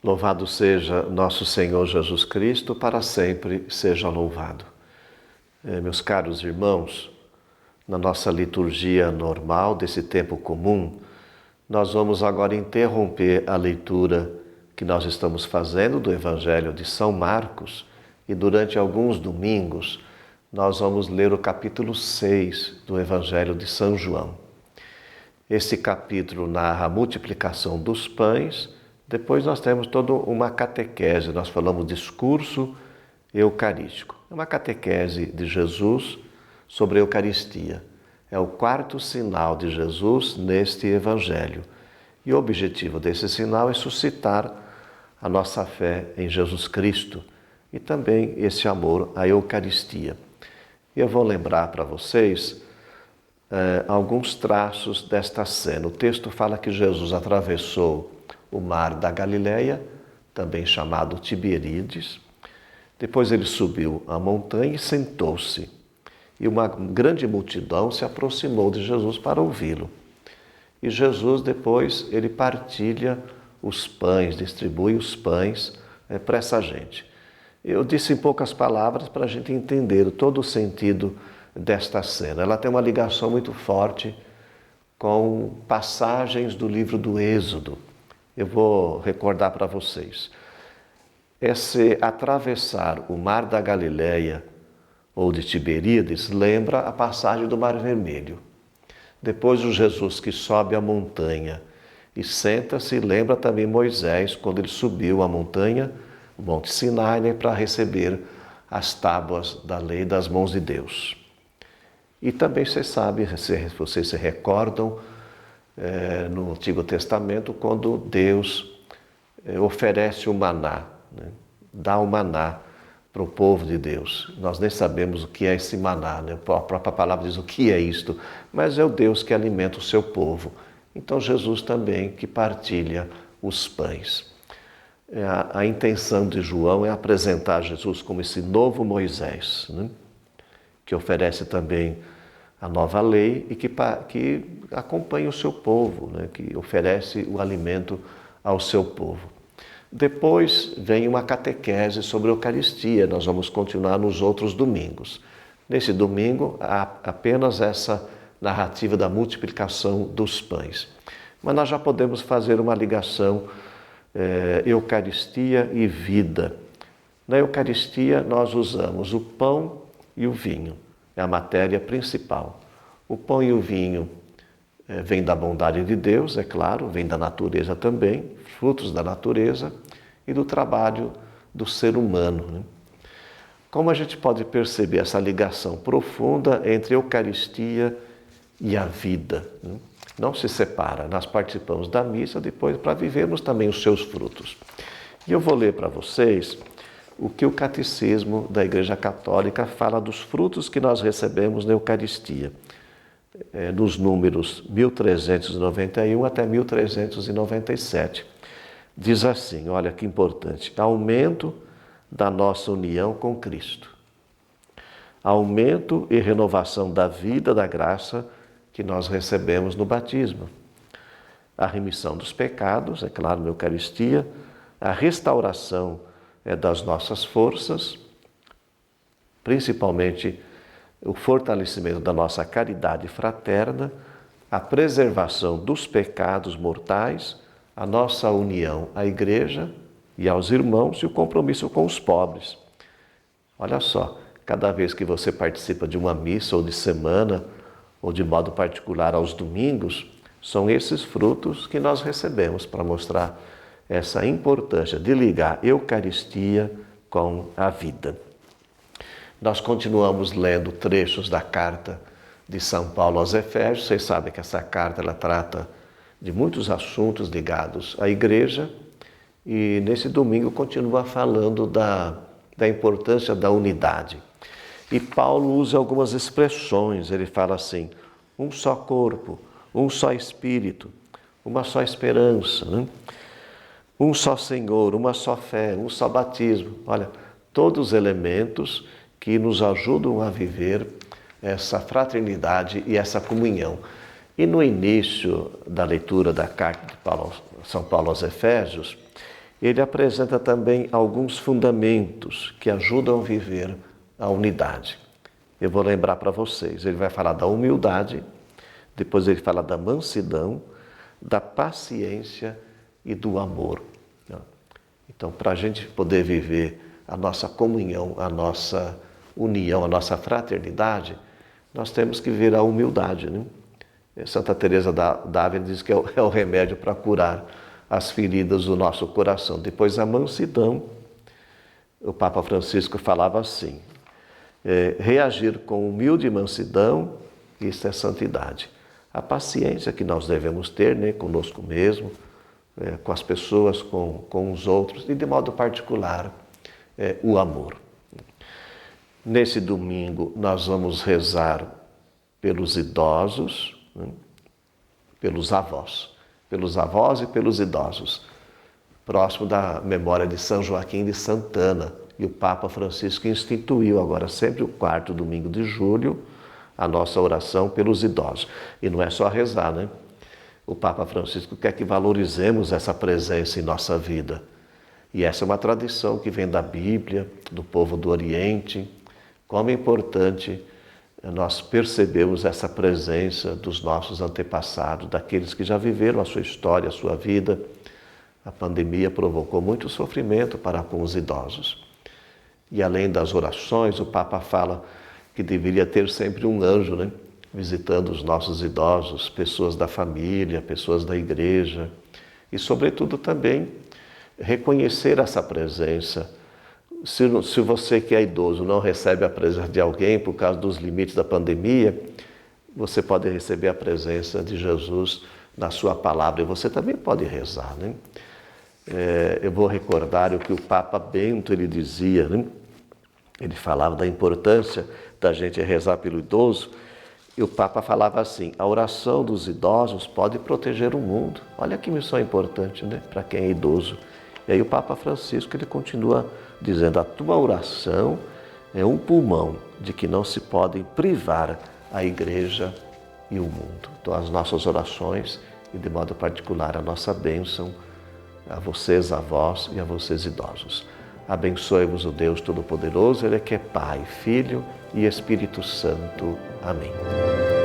Louvado seja nosso Senhor Jesus Cristo, para sempre seja louvado. Meus caros irmãos, na nossa liturgia normal desse tempo comum, nós vamos agora interromper a leitura que nós estamos fazendo do Evangelho de São Marcos e durante alguns domingos nós vamos ler o capítulo 6 do Evangelho de São João. Esse capítulo narra a multiplicação dos pães. Depois nós temos toda uma catequese, nós falamos discurso eucarístico. É uma catequese de Jesus sobre a Eucaristia. É o quarto sinal de Jesus neste Evangelho. E o objetivo desse sinal é suscitar a nossa fé em Jesus Cristo e também esse amor à Eucaristia. Eu vou lembrar para vocês alguns traços desta cena. O texto fala que Jesus atravessou o mar da Galileia, também chamado Tiberíades. Depois ele subiu a montanha e sentou-se. E uma grande multidão se aproximou de Jesus para ouvi-lo. E Jesus depois ele partilha os pães, distribui os pães para essa gente. Eu disse em poucas palavras para a gente entender todo o sentido desta cena. Ela tem uma ligação muito forte com passagens do livro do Êxodo. Eu vou recordar para vocês. Esse atravessar o mar da Galileia ou de Tiberíades lembra a passagem do Mar Vermelho. Depois o Jesus que sobe a montanha e senta-se, lembra também Moisés quando ele subiu a montanha, o Monte Sinai, para receber as tábuas da lei das mãos de Deus. E também vocês sabem, vocês se recordam, no Antigo Testamento, quando Deus oferece o maná, né? Dá o maná para o povo de Deus. Nós nem sabemos o que é esse maná, né? A própria palavra diz o que é isto, mas é o Deus que alimenta o seu povo. Então Jesus também que partilha os pães. A intenção de João é apresentar Jesus como esse novo Moisés, né? Que oferece também a nova lei e que acompanha o seu povo, né? Que oferece o alimento ao seu povo. Depois vem uma catequese sobre a Eucaristia, nós vamos continuar nos outros domingos. Nesse domingo, há apenas essa narrativa da multiplicação dos pães. Mas nós já podemos fazer uma ligação Eucaristia e vida. Na Eucaristia, nós usamos o pão e o vinho. É a matéria principal. O pão e o vinho vêm da bondade de Deus, é claro, vêm da natureza também, frutos da natureza e do trabalho do ser humano, né? Como a gente pode perceber essa ligação profunda entre a Eucaristia e a vida, né? Não se separa, nós participamos da missa depois para vivermos também os seus frutos. E eu vou ler para vocês o que o Catecismo da Igreja Católica fala dos frutos que nós recebemos na Eucaristia, nos números 1391 até 1397. Diz assim, olha que importante: aumento da nossa união com Cristo, aumento e renovação da vida da graça que nós recebemos no batismo, a remissão dos pecados, é claro, na Eucaristia, a restauração das nossas forças, principalmente o fortalecimento da nossa caridade fraterna, a preservação dos pecados mortais, a nossa união à Igreja e aos irmãos e o compromisso com os pobres. Olha só, cada vez que você participa de uma missa ou de semana, ou de modo particular aos domingos, são esses frutos que nós recebemos para mostrar essa importância de ligar Eucaristia com a vida. Nós continuamos lendo trechos da carta de São Paulo aos Efésios. Vocês sabem que essa carta ela trata de muitos assuntos ligados à Igreja e nesse domingo continua falando da importância da unidade. E Paulo usa algumas expressões, ele fala assim, um só corpo, um só Espírito, uma só esperança, né? Um só Senhor, uma só fé, um só batismo. Olha, todos os elementos que nos ajudam a viver essa fraternidade e essa comunhão. E no início da leitura da carta de São Paulo aos Efésios, ele apresenta também alguns fundamentos que ajudam a viver a unidade. Eu vou lembrar para vocês, ele vai falar da humildade, depois ele fala da mansidão, da paciência e do amor. Então, para a gente poder viver a nossa comunhão, a nossa união, a nossa fraternidade, nós temos que viver a humildade, né? Santa Teresa d'Ávila diz que é o remédio para curar as feridas do nosso coração. Depois a mansidão, o Papa Francisco falava assim, reagir com humilde mansidão, isso é santidade. A paciência que nós devemos ter, né, conosco mesmo, com as pessoas, com os outros, e de modo particular, o amor. Nesse domingo nós vamos rezar pelos idosos, né, pelos avós e pelos idosos, próximo da memória de São Joaquim de Santana. E o Papa Francisco instituiu agora sempre o 4º domingo de julho a nossa oração pelos idosos. E não é só rezar, né? O Papa Francisco quer que valorizemos essa presença em nossa vida. E essa é uma tradição que vem da Bíblia, do povo do Oriente. Como é importante nós percebemos essa presença dos nossos antepassados, daqueles que já viveram a sua história, a sua vida. A pandemia provocou muito sofrimento para com os idosos. E além das orações, o Papa fala que deveria ter sempre um anjo, né, visitando os nossos idosos, pessoas da família, pessoas da igreja. E, sobretudo, também reconhecer essa presença. Se você que é idoso não recebe a presença de alguém por causa dos limites da pandemia, você pode receber a presença de Jesus na sua palavra e você também pode rezar, né? Eu vou recordar o que o Papa Bento ele dizia, né? Ele falava da importância da gente rezar pelo idoso e o Papa falava assim, a oração dos idosos pode proteger o mundo. Olha que missão importante, né? Para quem é idoso. E aí o Papa Francisco ele continua dizendo, a tua oração é um pulmão de que não se podem privar a igreja e o mundo. Então as nossas orações e de modo particular a nossa bênção a vocês avós e a vocês idosos. Abençoe-vos o Deus Todo-Poderoso, Ele que é Pai, Filho e Espírito Santo. Amém.